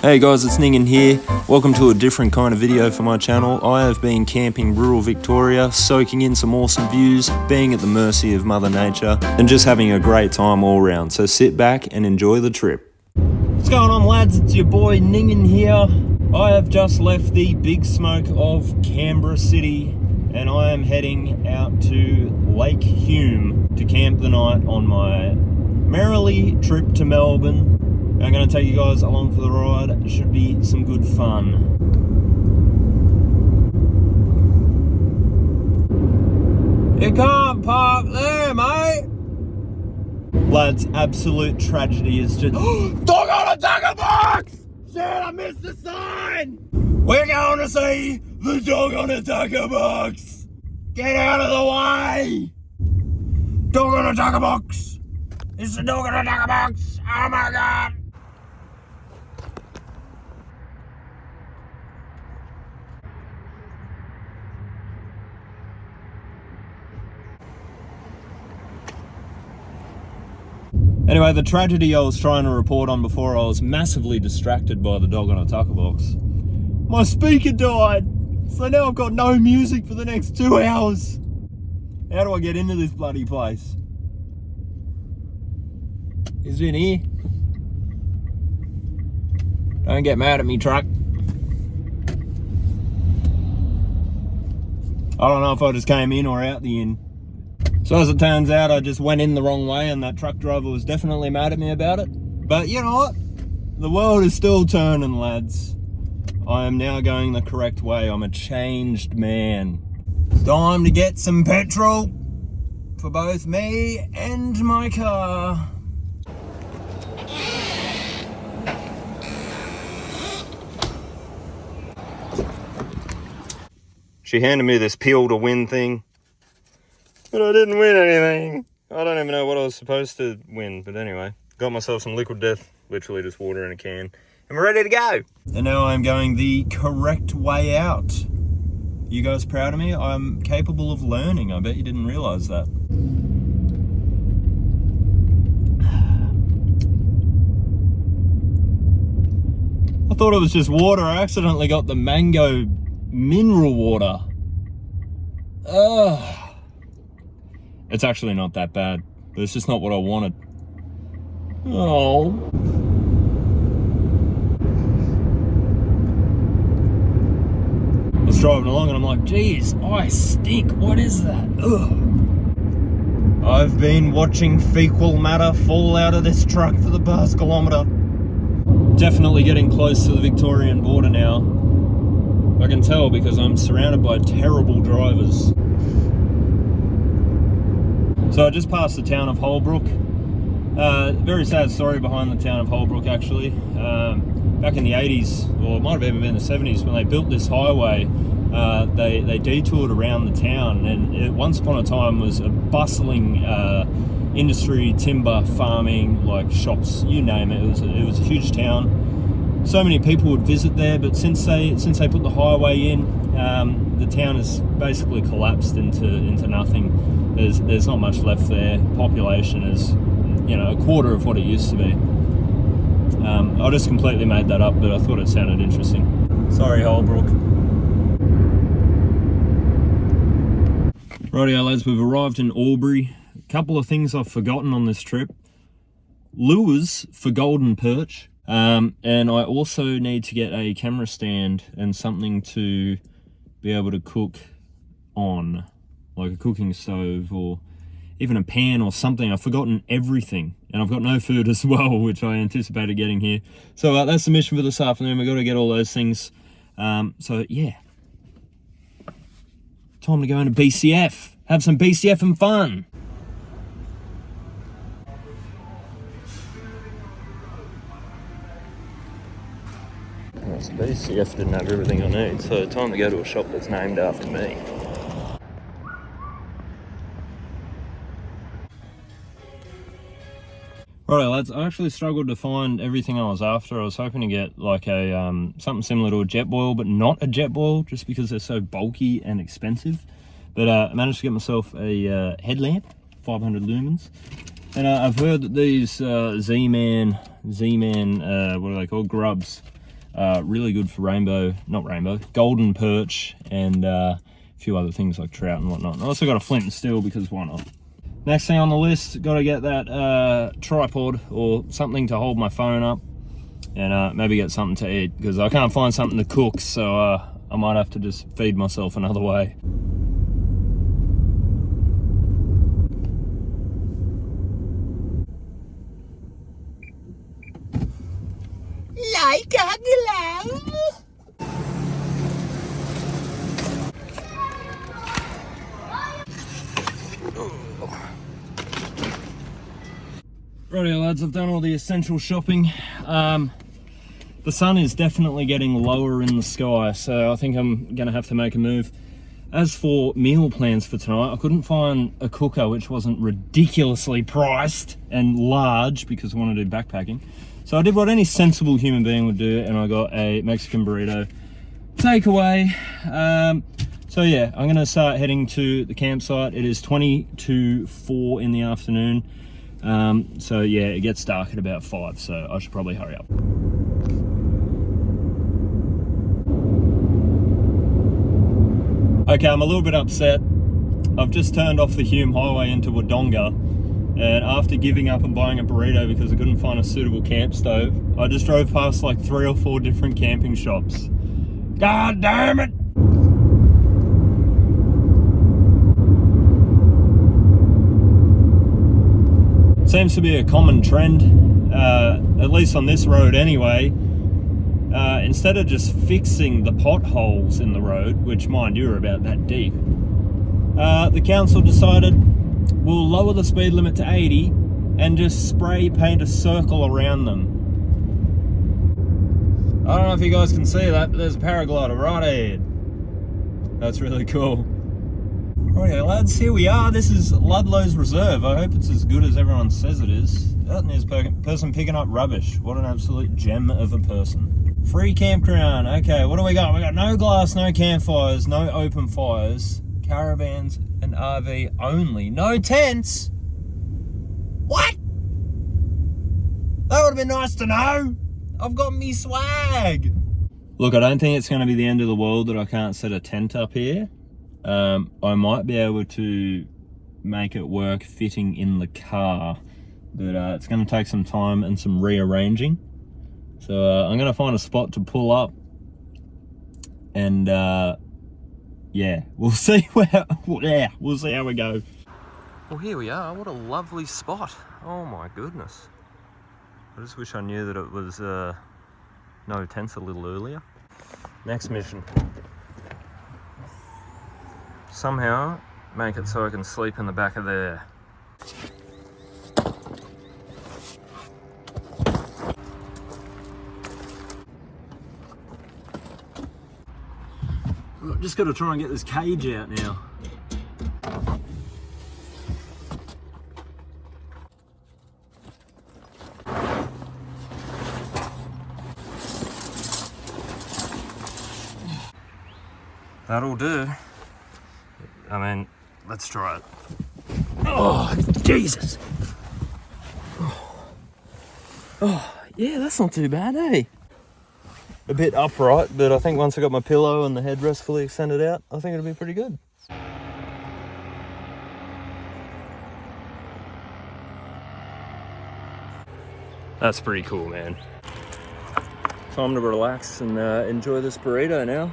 Hey guys, it's Ningen here. Welcome to a different kind of video for my channel. I have been camping rural Victoria, soaking in some awesome views, being at the mercy of Mother Nature, and just having a great time all round. So sit back and enjoy the trip. What's going on, lads? It's your boy Ningen here. I have just left the big smoke of Canberra City and I am heading out to Lake Hume to camp the night on my merrily trip to Melbourne. I'm going to take you guys along for the ride. It should be some good fun. You can't park there, mate. Lads, absolute tragedy is just... Dog on a tackle box! Shit, I missed the sign! We're going to see the dog on a tackle box! Get out of the way! Dog on a tackle box! It's the dog on a tackle box! Oh my god! Anyway, the tragedy I was trying to report on before, I was massively distracted by the dog on a tackle box. My speaker died, so now I've got no music for the next 2 hours. How do I get into this bloody place? Is it in here? Don't get mad at me, truck. I don't know if I just came in or out the inn. So as it turns out, I just went in the wrong way and that truck driver was definitely mad at me about it. But you know what? The world is still turning, lads. I am now going the correct way. I'm a changed man. Time to get some petrol for both me and my car. She handed me this peel to win thing. But I didn't win anything. I don't even know what I was supposed to win. But anyway, got myself some liquid death, literally just water in a can. And we're ready to go. And now I'm going the correct way out. You guys proud of me? I'm capable of learning. I bet you didn't realize that. I thought it was just water. I accidentally got the mango mineral water. Ugh. It's actually not that bad, but it's just not what I wanted. Oh. I was driving along and I'm like, geez, I stink. What is that? Ugh. I've been watching fecal matter fall out of this truck for the past kilometre. Definitely getting close to the Victorian border now. I can tell because I'm surrounded by terrible drivers. So I just passed the town of Holbrook. Very sad story behind the town of Holbrook actually. Back in the 80s, or it might have even been the 70s, when they built this highway, they detoured around the town, and it once upon a time was a bustling industry, timber, farming, like shops, you name it. It was a huge town. So many people would visit there, but since they put the highway in, the town has basically collapsed into nothing. There's not much left there. Population is, you know, a quarter of what it used to be. I just completely made that up, but I thought it sounded interesting. Sorry, Holbrook. Rightio, lads, we've arrived in Albury. A couple of things I've forgotten on this trip. Lures for golden perch. And I also need to get a camera stand and something to be able to cook on, like a cooking stove or even a pan or something. I've forgotten everything, and I've got no food as well, which I anticipated getting here. So that's the mission for this afternoon. We've got to get all those things. So yeah, time to go into BCF, have some BCF and fun. BCF didn't have everything I need, so time to go to a shop that's named after me. Alright lads, I actually struggled to find everything I was after. I was hoping to get like a something similar to a jet boil, but not a jet boil, just because they're so bulky and expensive. But I managed to get myself a headlamp, 500 lumens. And I've heard that these Z-Man, what are they called? Grubs. Really good for golden perch, and a few other things like trout and whatnot. I also got a flint and steel because why not? Next thing on the list, got to get that tripod or something to hold my phone up, and maybe get something to eat because I can't find something to cook, so I might have to just feed myself another way. Like a glove. Rightio lads, I've done all the essential shopping. The sun is definitely getting lower in the sky, so I think I'm gonna have to make a move. As for meal plans for tonight, I couldn't find a cooker which wasn't ridiculously priced and large because I want to do backpacking. So I did what any sensible human being would do, and I got a Mexican burrito takeaway. So yeah, I'm gonna start heading to the campsite. It is 20 to 4 in the afternoon. So yeah, it gets dark at about 5, so I should probably hurry up. Okay, I'm a little bit upset. I've just turned off the Hume highway into Wodonga, and after giving up and buying a burrito because I couldn't find a suitable camp stove, I just drove past like 3 or 4 different camping shops. God damn it! Seems to be a common trend, at least on this road anyway. Instead of just fixing the potholes in the road, which mind you are about that deep, the council decided we'll lower the speed limit to 80 and just spray paint a circle around them. I don't know if you guys can see that, but there's a paraglider right ahead. That's really cool. Alright lads, here we are. This is Ludlow's Reserve. I hope it's as good as everyone says it is. That is a person picking up rubbish. What an absolute gem of a person. Free campground. Okay, what do we got? We got no glass, no campfires, no open fires, caravans and RV only. No tents. What? That would have been nice to know. I've got me swag. Look, I don't think it's going to be the end of the world that I can't set a tent up here. I might be able to make it work fitting in the car, but it's going to take some time and some rearranging. So I'm going to find a spot to pull up, and yeah, we'll see we'll see how we go. Well, here we are. What a lovely spot. Oh my goodness. I just wish I knew that it was no tents a little earlier. Next mission. Somehow make it so I can sleep in the back of there. I've just got to try and get this cage out now. That'll do. I mean, let's try it. Oh, Jesus. Oh, yeah, that's not too bad, eh? A bit upright, but I think once I got my pillow and the headrest fully extended out, I think it'll be pretty good. That's pretty cool, man. Time to relax and enjoy this burrito now.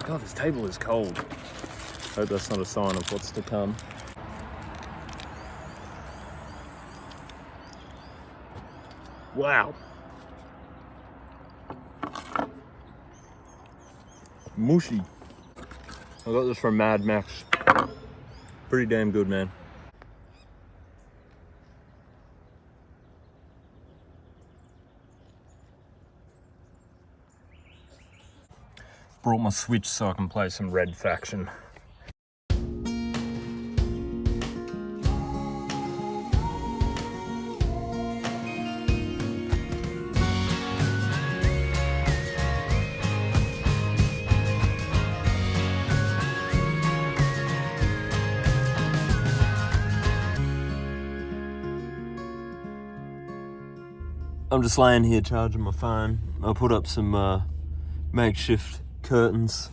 God, this table is cold. Hope that's not a sign of what's to come. Wow. Mushy. I got this from Mad Max. Pretty damn good, man. Brought my Switch so I can play some Red Faction. I'm just laying here charging my phone. I put up some makeshift curtains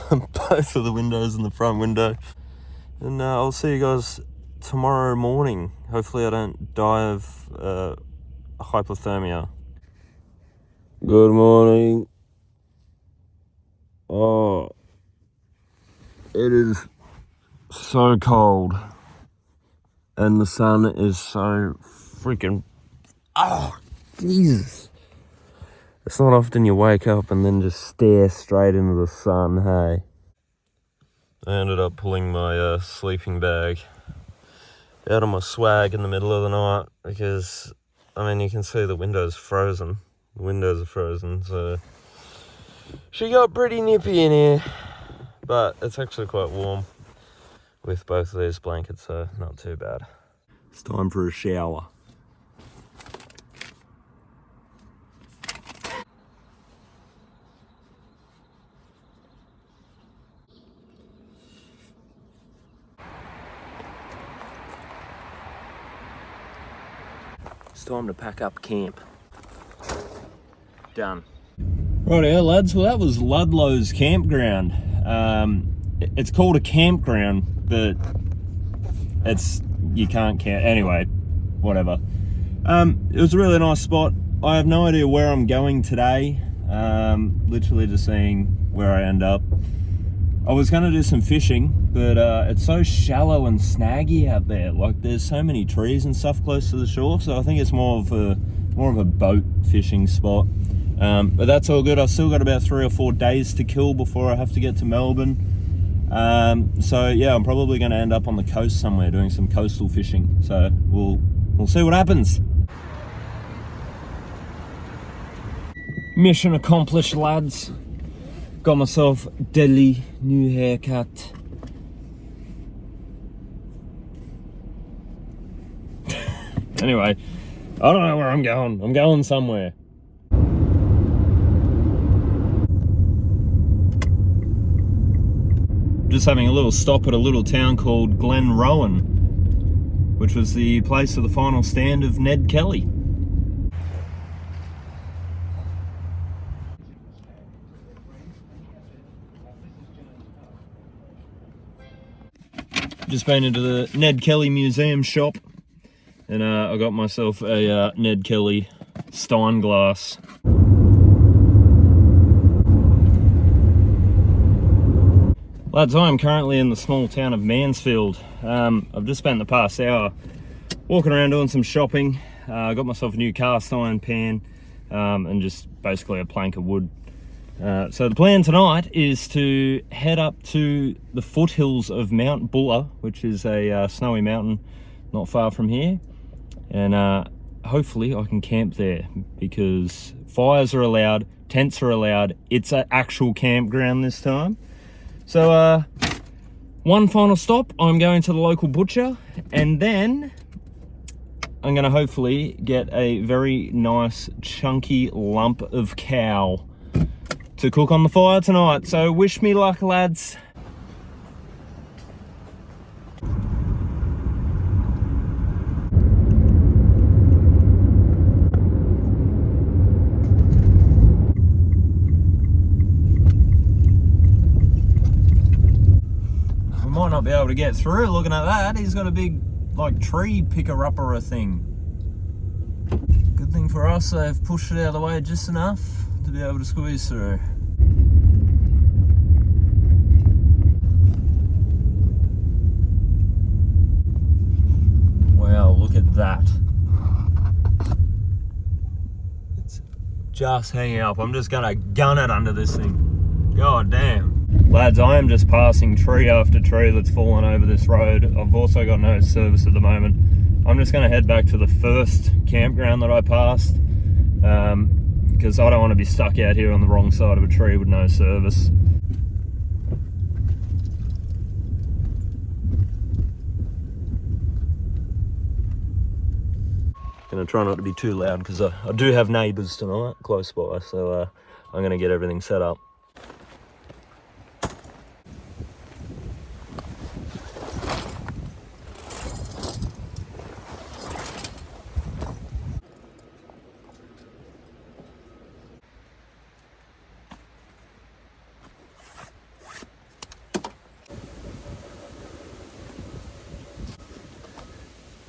on both of the windows and the front window. And I'll see you guys tomorrow morning. Hopefully I don't die of hypothermia. Good morning. Oh, it is so cold. And the sun is so freaking... Oh, Jesus. It's not often you wake up and then just stare straight into the sun, hey? I ended up pulling my sleeping bag out of my swag in the middle of the night because, I mean, you can see the window's frozen. The windows are frozen, so she got pretty nippy in here. But it's actually quite warm with both of these blankets, so not too bad. It's time for a shower. It's time to pack up camp. Done. Rightio, lads. Well, that was Ludlow's campground. It's called a campground, but you can't camp. Anyway, whatever. It was a really nice spot. I have no idea where I'm going today. Literally just seeing where I end up. I was going to do some fishing, but it's so shallow and snaggy out there. Like, there's so many trees and stuff close to the shore, so I think it's more of a boat fishing spot. But that's all good. I've still got about 3 or 4 days to kill before I have to get to Melbourne. So yeah, I'm probably going to end up on the coast somewhere doing some coastal fishing. So we'll see what happens. Mission accomplished, lads. Got myself Delhi new haircut. Anyway, I don't know where I'm going. I'm going somewhere. Just having a little stop at a little town called Glenrowan, which was the place of the final stand of Ned Kelly. Just been into the Ned Kelly Museum shop, and I got myself a Ned Kelly Stein glass. Lads, I am currently in the small town of Mansfield. I've just spent the past hour walking around doing some shopping. I got myself a new cast iron pan and just basically a plank of wood. So the plan tonight is to head up to the foothills of Mount Buller, which is a snowy mountain not far from here. And hopefully I can camp there because fires are allowed, tents are allowed. It's an actual campground this time. So one final stop, I'm going to the local butcher, and then I'm going to hopefully get a very nice chunky lump of cow to cook on the fire tonight. So wish me luck, lads. We might not be able to get through looking at that. He's got a big like tree picker-upper thing. Good thing for us, they've pushed it out of the way just enough to be able to squeeze through. Wow, look at that. It's just hanging up. I'm just gonna gun it under this thing. God damn. Lads, I am just passing tree after tree that's fallen over this road. I've also got no service at the moment. I'm just gonna head back to the first campground that I passed. Because I don't want to be stuck out here on the wrong side of a tree with no service. Gonna try not to be too loud because I do have neighbours tonight close by, so I'm gonna get everything set up.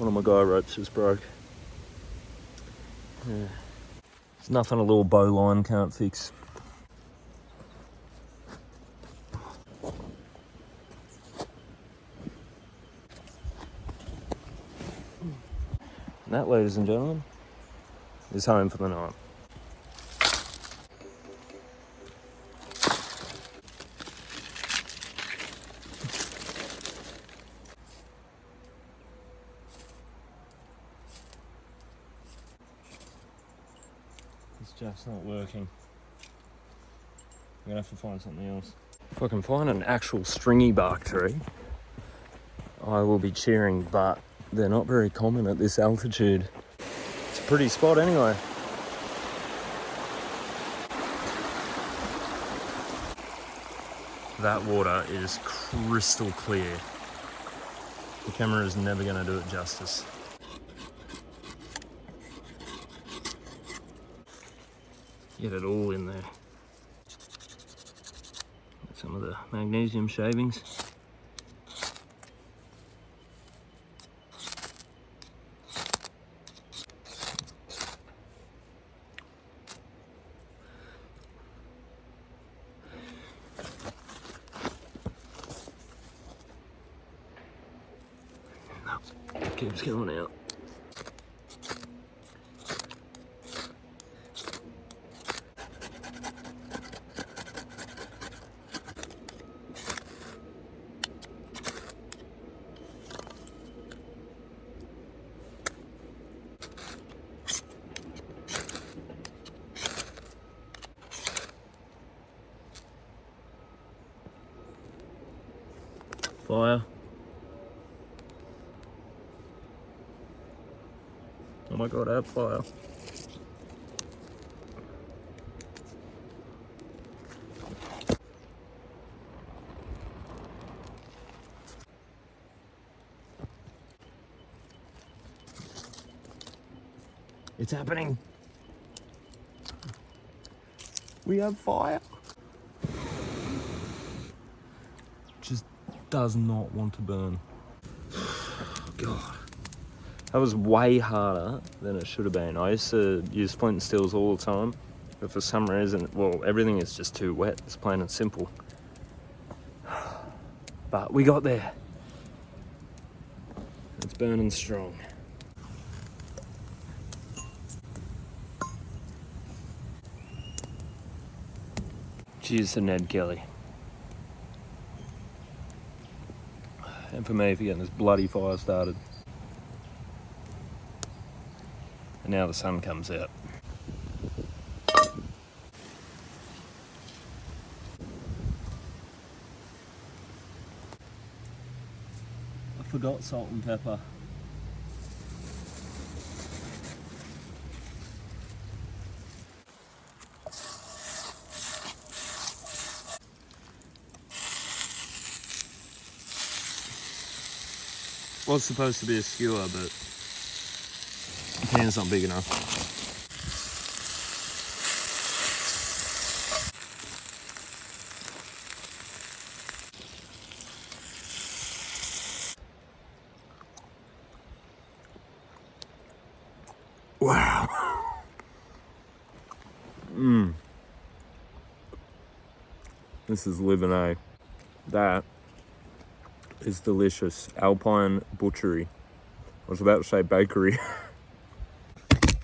One of my guy ropes just broke. Yeah. There's nothing a little bow line can't fix. And that, ladies and gentlemen, is home for the night. This jack's not working. I'm gonna have to find something else. If I can find an actual stringy bark tree, I will be cheering, but they're not very common at this altitude. It's a pretty spot anyway. That water is crystal clear. The camera is never going to do it justice. Get it all in there. Some of the magnesium shavings. Keeps going out. Fire. Oh my god, I have fire. It's happening. We have fire. Just does not want to burn. God. That was way harder than it should have been. I used to use flint and steels all the time, but for some reason, well, everything is just too wet. It's plain and simple. But we got there. It's burning strong. Cheers to Ned Kelly. And for me for getting this bloody fire started. And now the sun comes out. I forgot salt and pepper. Was supposed to be a skewer, but the pan's not big enough. Wow. This is living, eh? That is delicious. Alpine Butchery. I was about to say bakery.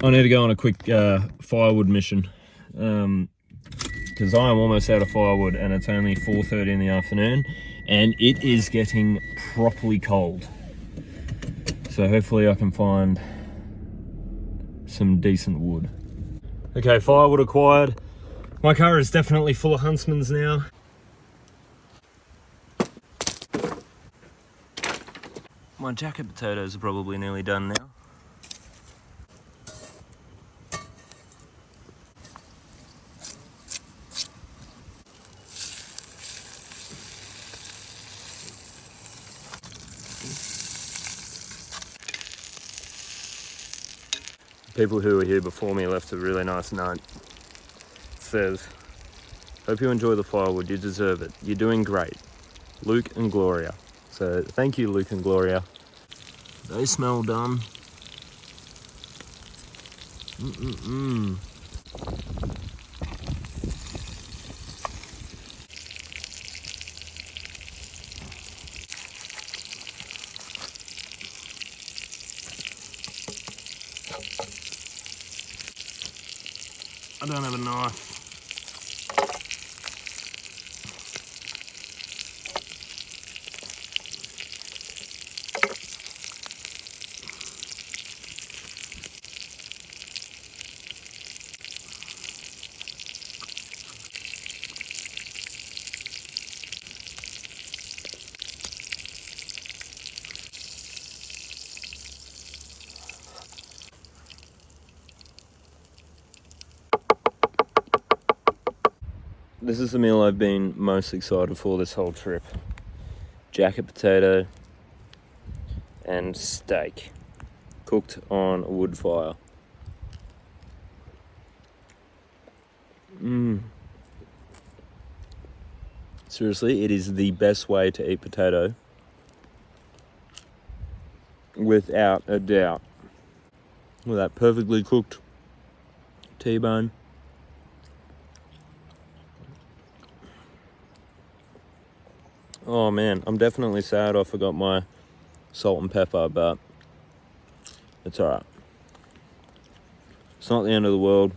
I need to go on a quick firewood mission because I am almost out of firewood and it's only 4:30 in the afternoon and it is getting properly cold. So hopefully I can find some decent wood. Okay, firewood acquired. My car is definitely full of Huntsmans now. My jacket potatoes are probably nearly done now. People who were here before me left a really nice note. It says, hope you enjoy the firewood, you deserve it. You're doing great. Luke and Gloria. So thank you, Luke and Gloria. They smell done. I don't have a knife. This is the meal I've been most excited for this whole trip. Jacket potato and steak cooked on a wood fire. Seriously, it is the best way to eat potato, without a doubt. With that perfectly cooked T-bone. Oh man, I'm definitely sad I forgot my salt and pepper, but it's alright. It's not the end of the world.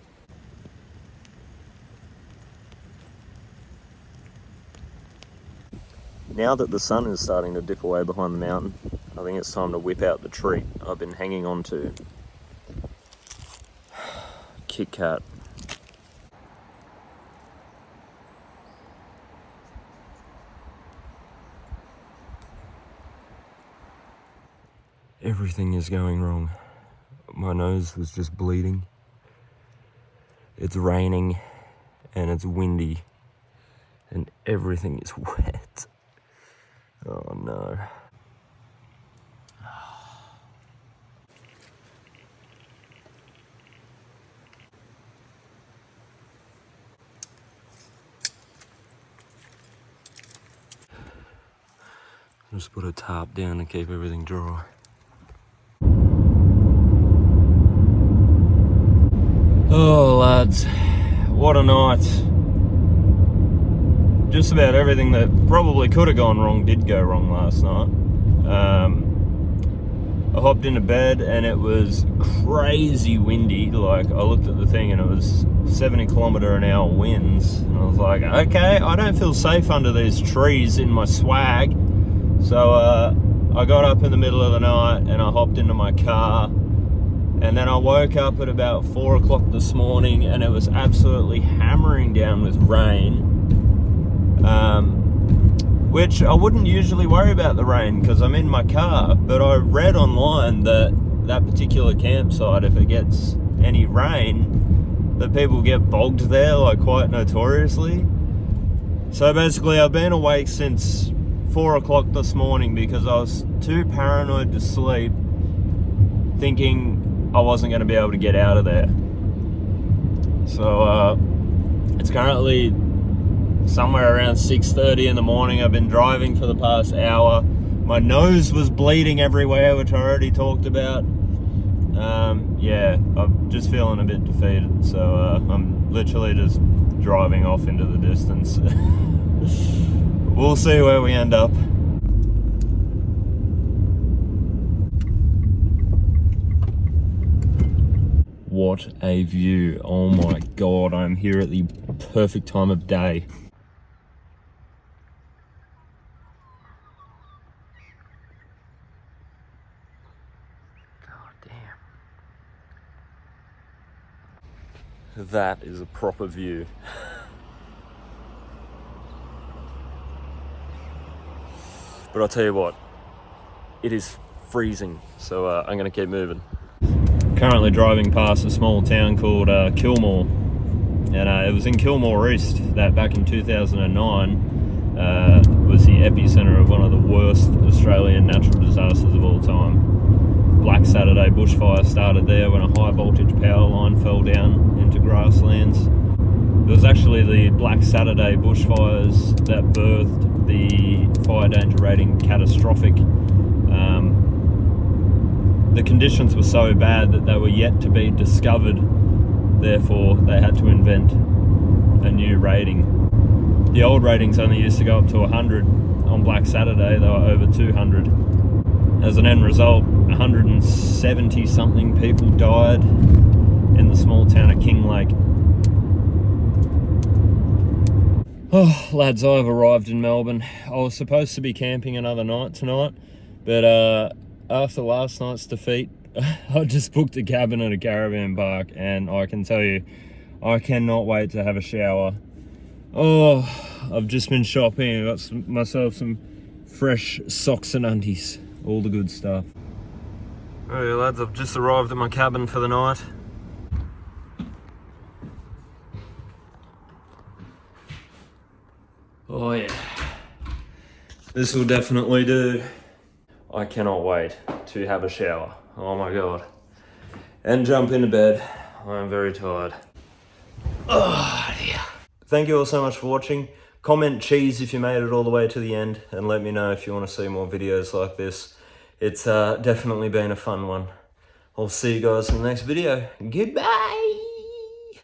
Now that the sun is starting to dip away behind the mountain, I think it's time to whip out the treat I've been hanging on to. Kit Kat. Everything is going wrong. My nose was just bleeding. It's raining and it's windy and everything is wet. Oh no. Just put a tarp down to keep everything dry. Oh lads, what a night. Just about everything that probably could have gone wrong did go wrong last night. I hopped into bed and it was crazy windy. Like, I looked at the thing and it was 70 kilometre an hour winds. And I was like, okay, I don't feel safe under these trees in my swag. So I got up in the middle of the night and I hopped into my car. And then I woke up at about 4 o'clock this morning and it was absolutely hammering down with rain. Which I wouldn't usually worry about the rain because I'm in my car, but I read online that that particular campsite, if it gets any rain, that people get bogged there, like, quite notoriously. So basically I've been awake since 4 o'clock this morning because I was too paranoid to sleep, thinking I wasn't going to be able to get out of there. So it's currently somewhere around 6:30 in the morning. I've been driving for the past hour. My nose was bleeding everywhere, which I already talked about. Yeah, I'm just feeling a bit defeated. So I'm literally just driving off into the distance. We'll see where we end up. What a view. Oh my God, I'm here at the perfect time of day. God damn. That is a proper view. But I'll tell you what, it is freezing, so I'm gonna keep moving. Currently driving past a small town called Kilmore, and it was in Kilmore East that back in 2009 was the epicenter of one of the worst Australian natural disasters of all time. Black Saturday bushfire started there when a high voltage power line fell down into grasslands. It was actually the Black Saturday bushfires that birthed the fire danger rating catastrophic the conditions were so bad that they were yet to be discovered. Therefore, they had to invent a new rating. The old ratings only used to go up to 100. On Black Saturday, they were over 200. As an end result, 170 something people died in the small town of King Lake. Oh, lads, I've arrived in Melbourne. I was supposed to be camping another night tonight, but after last night's defeat, I just booked a cabin at a caravan park, and I can tell you, I cannot wait to have a shower. Oh, I've just been shopping. I got myself some fresh socks and undies, all the good stuff. Hey lads, I've just arrived at my cabin for the night. Oh yeah, this will definitely do. I cannot wait to have a shower. Oh my god. And jump into bed. I am very tired. Oh dear. Thank you all so much for watching. Comment cheese if you made it all the way to the end, and let me know if you want to see more videos like this. It's definitely been a fun one. I'll see you guys in the next video. Goodbye.